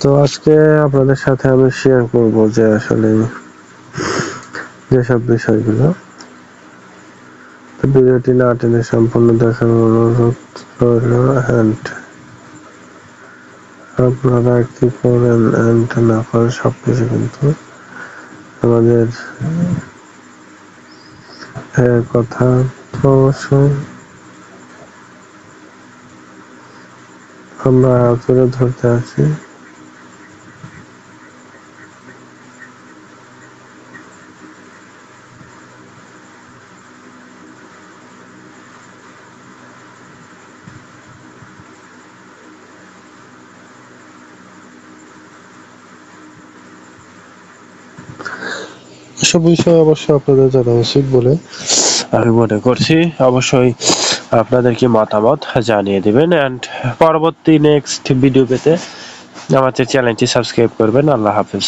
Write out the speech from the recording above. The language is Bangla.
তো আজকে আপনাদের সাথে আমি শেয়ার করব যে আসলে যেসব বিষয়গুলো, তো ভিডিওটি না টেনে সম্পূর্ণ দেখার অনুরোধ রইল। অ্যান্ড আপনারা কি করেন অ্যান্ড না করেন সবকিছু কিন্তু আমাদের কথা। তো অবশ্যই আমরা তুলে ধরতে আছি। এসব বিষয়ে অবশ্যই আপনাদের জানা উচিত বলে আমি মনে করছি। অবশ্যই আপনাদেরকে মতামত জানিয়ে দেবেন অ্যান্ড পরবর্তী নেক্সট ভিডিও পেতে আমাদের চ্যানেলটি সাবস্ক্রাইব করবেন। আল্লাহ হাফেজ।